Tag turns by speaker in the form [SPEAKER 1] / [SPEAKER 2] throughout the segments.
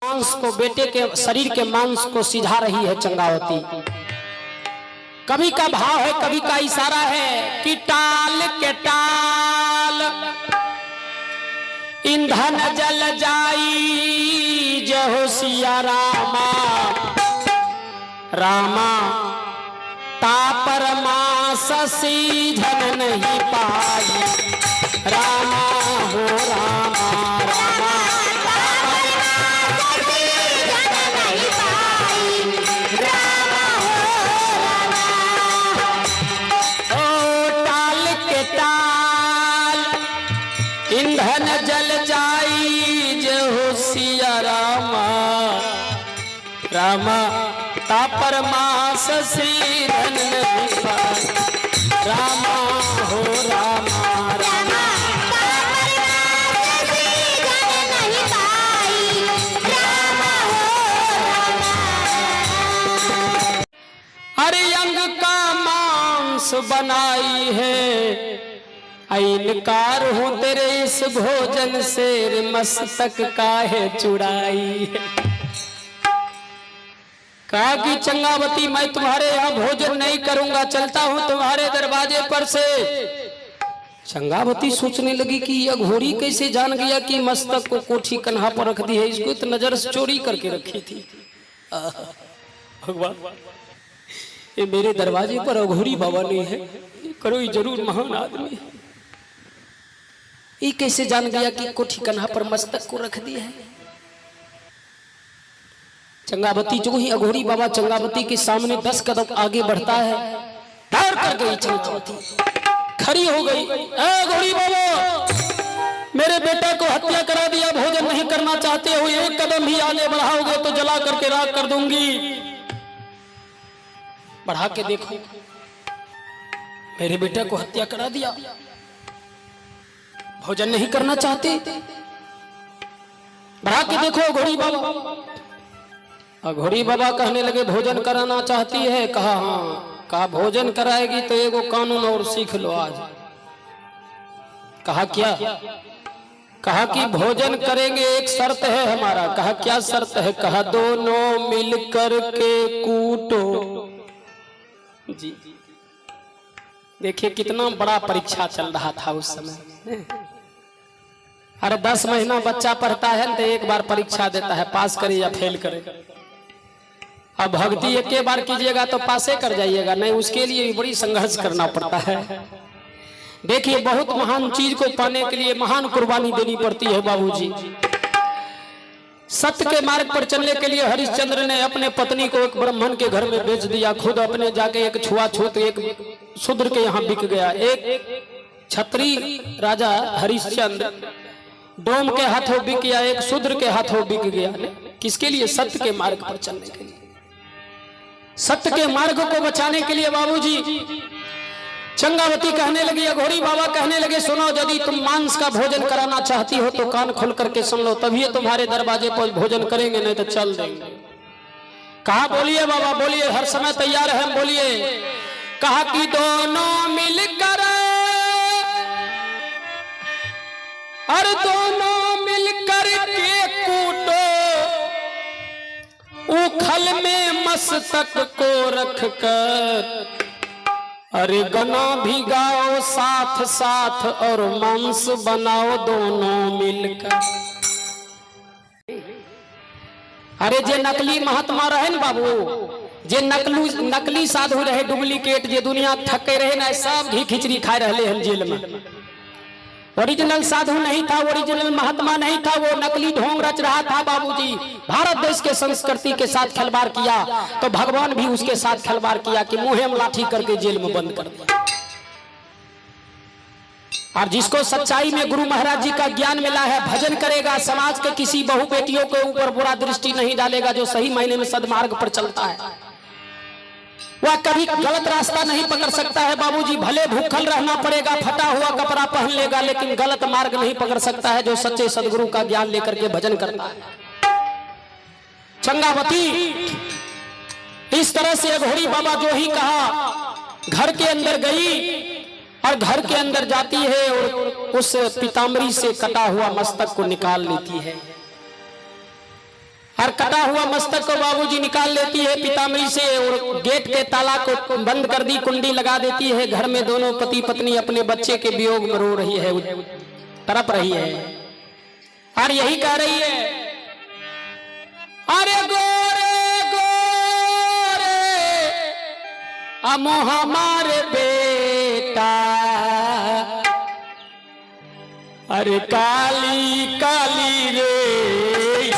[SPEAKER 1] मांस को, बेटे के शरीर के मांस को सिझा रही है चंगावती। कभी का भाव है, कभी का इशारा है कि टाल के टाल ईंधन जल जाई जहो सिया रामा, रामा तापर मास सीझन नहीं पाई, रामा हो रामा, रामा ईंधन जल जाई जहो सिया रामा, रामा तापर मास सीधन नहीं पाई, रामा हो रामा, रामा तापर मास सीधन नहीं पाई, रामा हो रामा। हरि अंग का मांस बनाई है, इनकार हूं तेरे इस भोजन से, मस्तक काहे चुड़ाई है। कहा कि चंगावती मैं तुम्हारे यहाँ भोजन नहीं करूंगा, चलता हूं तुम्हारे दरवाजे पर से। चंगावती सोचने लगी कि यह घोड़ी कैसे जान गया कि मस्तक को कोठी कन्हा पर रख दी है, इसको तो नजर से चोरी करके रखी थी। भगवान ये मेरे दरवाजे पर अघोरी बाबा नहीं है, करो ये जरूर महान आदमी है। ये कैसे जान गया कि कोठी कन्हा पर मस्तक को रख दिया है। चंगावती जो ही अघोरी बाबा चंगावती के सामने 10 कदम आगे बढ़ता है, डर कर गई चंगावती, खड़ी हो गई। अघोरी बाबा मेरे बेटा को हत्या करा दिया, भोजन नहीं करना चाहते हो, एक कदम भी आगे बढ़ाओगे तो जला करके राख कर दूंगी। बढ़ा के देखो, मेरे बेटे को हत्या करा दिया, भोजन नहीं करना चाहते। बढ़ा के देखो अघोरी बाबा। अघोरी बाबा कहने लगे भोजन कराना चाहती है? कहा हाँ। कहा भोजन कराएगी तो एगो कानून और सीख लो आज। कहा क्या? कहा कि भोजन करेंगे, एक शर्त है हमारा। कहा क्या शर्त है? कहा दोनों मिलकर के कूटो। जी देखिए कितना बड़ा परीक्षा चल रहा था उस समय। अरे 10 महीना बच्चा पढ़ता है तो एक बार परीक्षा देता है, पास करे या फेल करे। अब भक्ति एक बार कीजिएगा तो पासे कर जाइएगा, नहीं उसके लिए बड़ी संघर्ष करना पड़ता है। देखिए बहुत महान चीज को पाने के लिए महान कुर्बानी देनी पड़ती है बाबूजी। सत्य के मार्ग पर चलने के लिए हरिश्चंद्र ने अपने पत्नी को एक ब्राह्मण के घर में बेच दिया, खुद अपने जाके एक छुआछूत एक शूद्र के यहाँ बिक गया। एक छत्री राजा हरिश्चंद्र डोम के हाथों बिक गया, एक शूद्र के हाथों बिक गया। किसके लिए? सत्य के मार्ग पर चलने के लिए, सत्य के मार्ग को बचाने के लिए बाबूजी। चंगावती कहने लगी, अघोरी बाबा कहने लगे सुनो, यदि तुम मांस का भोजन कराना चाहती हो तो कान खोल करके सुन लो, तभी तुम्हारे दरवाजे पर भोजन करेंगे, नहीं तो चल देंगे। कहा बोलिए बाबा बोलिए, हर समय तैयार है, बोलिए। कहा कि दोनों मिलकर, और दोनों मिलकर के कूटो, उखल में मस्तक को रखकर, अरे गना भी गाओ साथ साथ और मांस बनाओ दोनों मिलकर। अरे जे नकली महात्मा रहे न बाबू, जे नकली साधु रहे, डुप्लीकेट, जे दुनिया थके रहे ना, सब घी खिचड़ी खाए रहे हैं जेल में। ओरिजिनल साधु नहीं था, ओरिजिनल महात्मा नहीं था, वो नकली ढोंग रच रहा था बाबूजी। भारत देश के संस्कृति के साथ खिलवाड़ किया तो भगवान भी उसके साथ खिलवाड़ किया कि मुंह में लाठी करके जेल में बंद कर दिया। और जिसको सच्चाई में गुरु महाराज जी का ज्ञान मिला है, भजन करेगा, समाज के किसी बहु बेटियों के ऊपर बुरा दृष्टि नहीं डालेगा, जो सही मायने में सदमार्ग पर चलता है, वह कभी गलत रास्ता नहीं पकड़ सकता है बाबूजी। भले भूखल रहना पड़ेगा, फटा हुआ कपड़ा पहन लेगा, लेकिन गलत मार्ग नहीं पकड़ सकता है जो सच्चे सदगुरु का ज्ञान लेकर के भजन करता है। चंगावती इस तरह से अघोरी बाबा जो ही कहा, घर के अंदर गई और घर के अंदर जाती है और उस पीताम्बरी से कटा हुआ मस्तक को निकाल लेती है। और कटा हुआ मस्तक को बाबूजी निकाल लेती है पीताम्बरी से और गेट के ताला को बंद कर दी, कुंडी लगा देती है। घर में दोनों पति पत्नी अपने बच्चे के वियोग में रो रही है, तड़प रही है और यही कह रही है, अरे गोरे गोरे अमो हमारे बेटा, अरे काली काली रे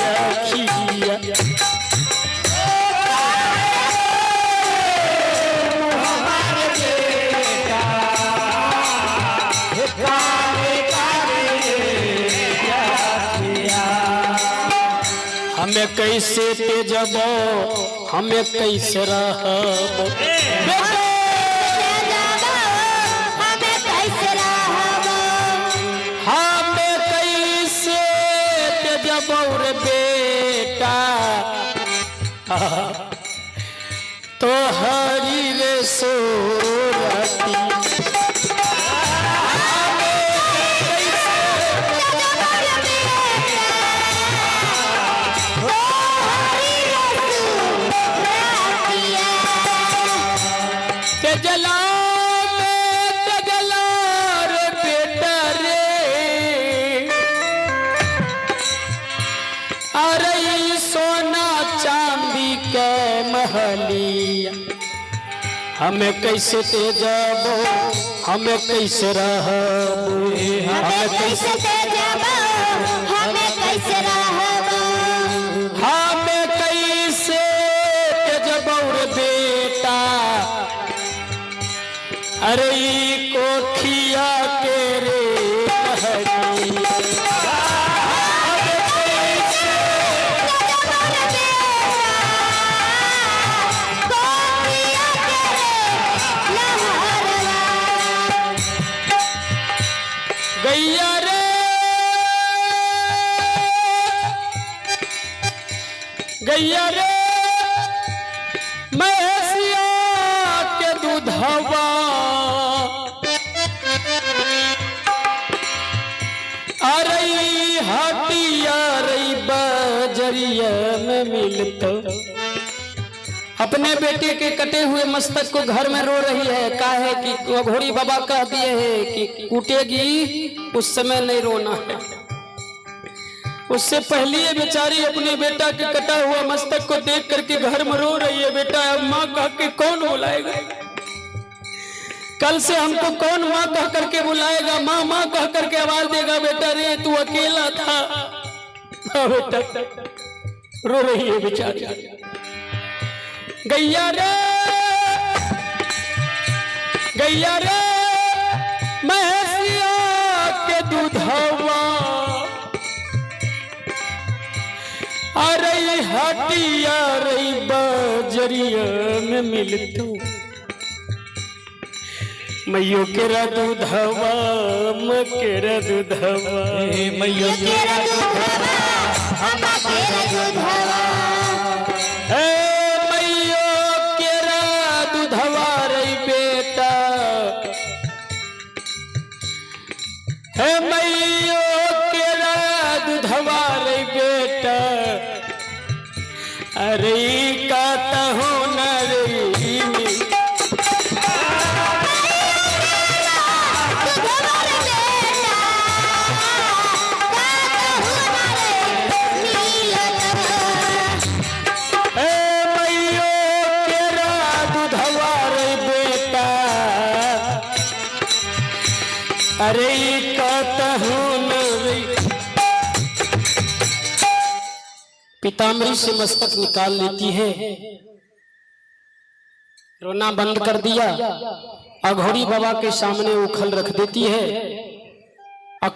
[SPEAKER 1] अखिया, हमारे बेटा काली काली रे अखिया, हमें कैसे तेजबो हमें कैसे रहबो, और बेटा तो हरी रे सोरती, तेजला रे बेटा रे, अरे सोना चांदी के महलिया, हमें कैसे तेजबो हमें कैसे रहबो, हमें कैसे तेजबो हमें कैसे रहबो, हमें कैसे तेजबो रे बेटा, अरे कोठिया के रे महलिया, गैया रे गैया रे मैसिया के दूधवा, अरे हटिया रे बजरिया में मिलता, अपने बेटे के कटे हुए मस्तक को घर में रो रही है। काहे कि घोड़ी बाबा कह दिए है कि कूटेगी उस समय नहीं रोना है, उससे पहले ये बेचारी अपने बेटा के कटा हुआ मस्तक को देख करके घर में रो रही है। बेटा अब माँ कह के कौन बुलाएगा, कल से हमको कौन माँ कह करके बुलाएगा, माँ माँ कह करके आवाज देगा, बेटा रे तू अकेला था। बेटा रो रही है बेचारी। गैया रे गैया रे मैसिया के दूधवा, अरे हटिया रे बजरिया में मिलतू, मैयो केरा दूधवा मकेरा दूधवा, मैयो केरा दूधवा हम केरा दूधवा, है मैयो केरा दूधवा रे बेटा, अरे कहता हूँ न रे मैयो केरा दूधवा रे बेटा, अरे पीताम्बरी से मस्तक निकाल लेती है, रोना बंद कर दिया, अघोरी बाबा के सामने उखल रख देती है और